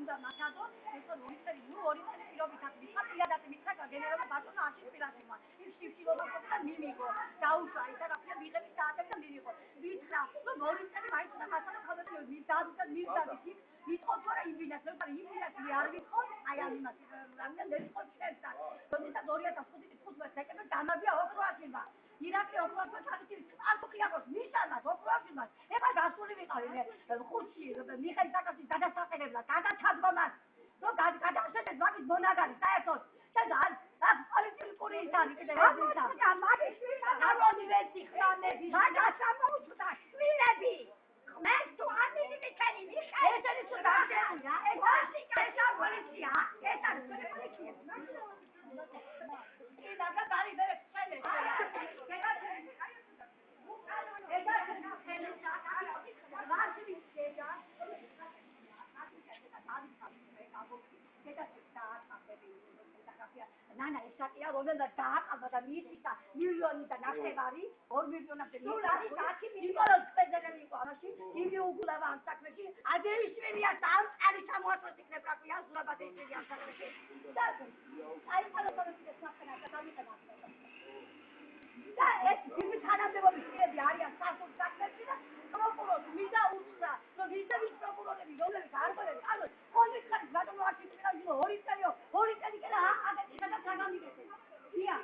უნდა მაგადო ეს ორი წელი პირობითად მითხა პირადად მითხა გენერალურ ბატონო არჩილ პირადმა იმ შიფშილობასთან მიმიღო დაუშვა ის რაღაცა მიღების საათებს და მივიღო მითხრა რომ ორი წელი მაინც უნდა გასანა ხალხი მივდადით მითხოთ რა იმბინას მე იმბინას არ მითხოთ აი ამ იმას რამდენ მითხოთ შეერთან როდესაც 2015 დეკემბერს დამაბია ოქროაშილმა ირაკლი ოქროაშილმა თავისი არქოქიაკოს მიშალას ოქროაშილმა ეხლა გასული ვიყავი მე ხუთში მიხეილ საკაშის გადასაყენებლად გადაჩადგომას რომ გადავშენეთ მაგის მონაგარი საერთოდ და პოლიტიკური ისანი კიდე მაგის შვილები უნივერსიტეტი მაგას ამოუწდა შვილები მეს თუ ამილი მიქენი მიხეილ ესენი თუ დაგდეა ეს არ პოლიცია ეს არ პოლიცია და გარი ბერე ხელე ნანა ისაკია რომელსაც დააყალბა და მიიწვია მილიონი და ნახევარი 2 მილიონამდე იმოლოს პედელები იყო ამაში იმი უგულავა ამ საქმეში ადეიშვილია ამ წარი ჩამოაწყოს იქნებ რა ქვია ზურაბადეიშვილი ამ საქმეში და აი ხალხოთის საქმეა და დამიტება და ეს ძიმი თანამდებობის პირები არიან სასურს საქმეში და პროკურორს მიდა უთხრა რომ ისეთი პროკურორები რომლებიც არ ყოფილან ანუ ყოველთვის ხარ ბატონო არჩილ პირადმა ორი წელი კიდე აგეთი და გამიგეთ ია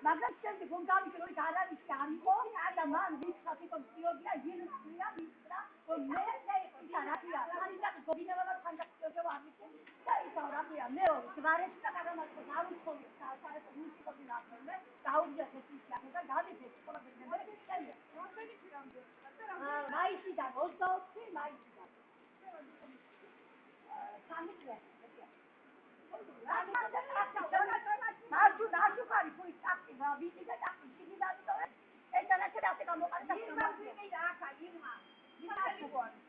მაგრამ შემდეგ რომ გავიქე რომ არ არის ამო და მან ვიცხა თვითონ პიოდია ჟილია ვიცხრა რომ მე ისარაფია არიდან გოგინებალა ფანტასტიკო არის და ისა რაფია მე გვარეში და გადამაწყოს არ უცხოდი საერთოდ მუსიკოსი ნახე დაუძიათ ეს ისე და გამიფეთ ყველაფერი მე შეიძლება რომელი თირამდე მაისიდან 24 მაისიდან სამი წელი მარჯუ ნაშუქარი თუ ისაკი ვიცი და ტაკი დიდი დავიტოვე ეს დანაჩები ასე გამოყარდა ირმა ვიმი და ახა ირმა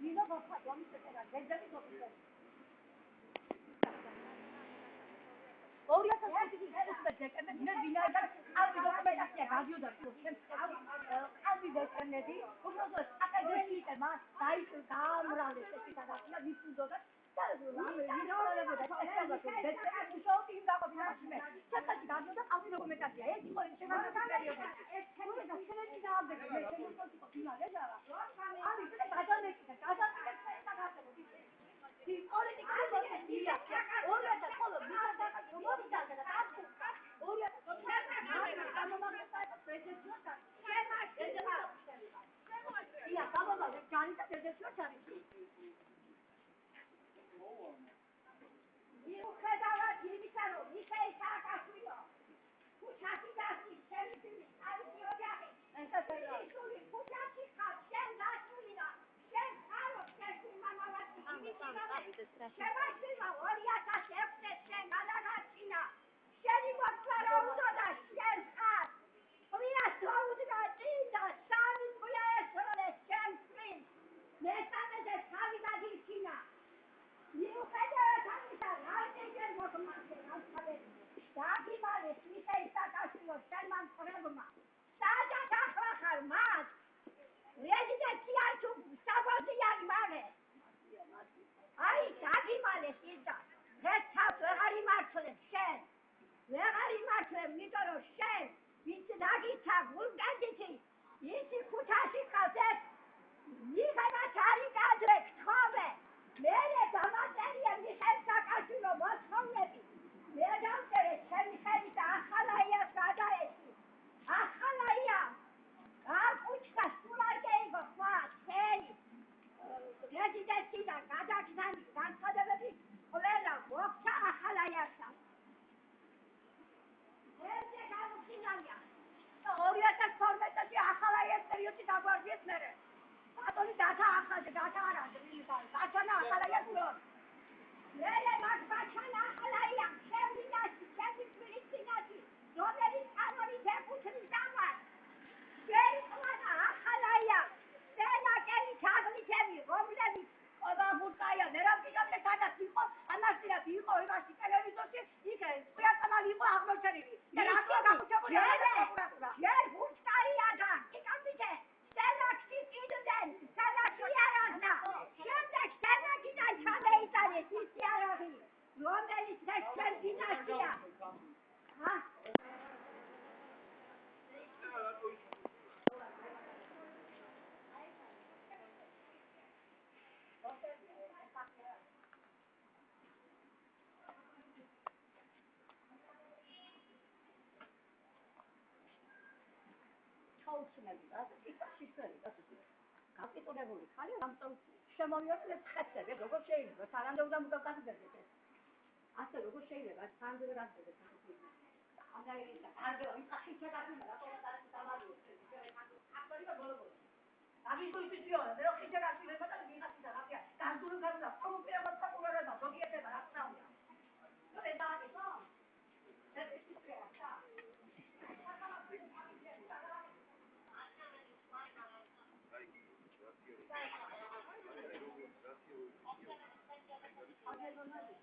ირმა გოფა გამიწედა ძეძები გოფა 2015 დეკემბერს მე ვინაიდან ავი დოკუმენტაცია გადიოდა ავი დოკუმენტები უბრალოდ აკადემიით მას დაამრავლეს ეს გადაწყვეტა ვიცუდოდა და ვინაიდან ავი დოკუმენტაცია ეს იყო შემოგვიდგა პერიოდი ეს შემოგვიდგა შემოგვიდგა დაამბეკა მე შემოგვიდგა ფინალე და ავი და გადამეკიდა პოლიტიკა ორიათა ხოლო მისადა მომიდა და დასკა ორიათა გამომაგდა პრეზიდენტს ია ბაბა ჯანიტა პრეზიდენტს არის მიუხედავა იმისა რომ მიხეილ სააკაშვილო ქუჩაში დასის შემიძლი არის ოჯახი ესეთი ქუჩაში ხარ შენ დასული და შენ ხარო შენ მამალაცი შემაშლილა 2006 შენ გადაგარჩინა შენი მოწვევა უნდა და შენ ხარ ყვიას დაუდგა წინ და სამი ყვია ესროლე შენ წინ მესამეზე თავი დაგიჩინა მიუხედავად ამისა რაიმეჯერ მოგმართ დაგიმალეს მიხეილ სააკაშვილო შენმა მწყრებმა საჯად ახლა მას რეზიდენცია თუ საბოზიანი მალე აი დაგიმალეს ის და რეთავს ვეღარ იმართლებ შენ ვეღარ იმართლებ იმიტომ რომ შენ ვინც დაგიცა გულგანჯითი ისი ქუჩაში ხავს ეს მიღება ჩარიკადრე გთხოვე მერე დამაწერია მიხეილ სააკაშვილო მოთხოვნები მე დავწერე ჩემი ხელით ახალაიას გადაეცი ახალაია არ კუჩქა სულაკეიგო ხვა თელი რეზიდენციდან გადაგზავნი განცხადებები ყველა მოხდა ახალაიასთან ესე გამოსინანია 2012 ახალაიას პერიოდში დაგვარδιეს მერე ბატონი დათა არა გაჩანა ახალაიას რომ მერე მაგ გაჩანა ახალაია შემდინაში შემდიქმრის წინაში რომელიც კანონის ეკუთვნის ამას შენ ყველა ახალაია სენაკელი ჩაგლითები რომლებიც ყობაბურტაია ვერაფრიდამდე სადაც იყო ამასთანავე იყო იმაში ტელევიზორში იქ სპეციალური იყო აღმოჩენილი და რატო გამოჩებული ჯერ ბურტაია და იკამდე სენაკში კიდენ სენაკი არაზნა შენ გაკითხულებული ხარ ამიტომ შემოვიარეთ ხეთები როგორ შეიძლება სარანდოვდა მოგაკეთებთ ეს ასე როგორ შეიძლება სანდრა გასცდეთ ამდა ის არდო ის ხიჩა გასულა რატომ დაიწყო დამალო აქტორი ბოლო ამის ისიო და ხიჩა გასულა და მიღაცა რაფია გასული გასულა პროფილ მასაკურერება ზოგიერთება რა თქმა უნდა ნუ ეს დაიწყო ეს ის შეახა I don't know.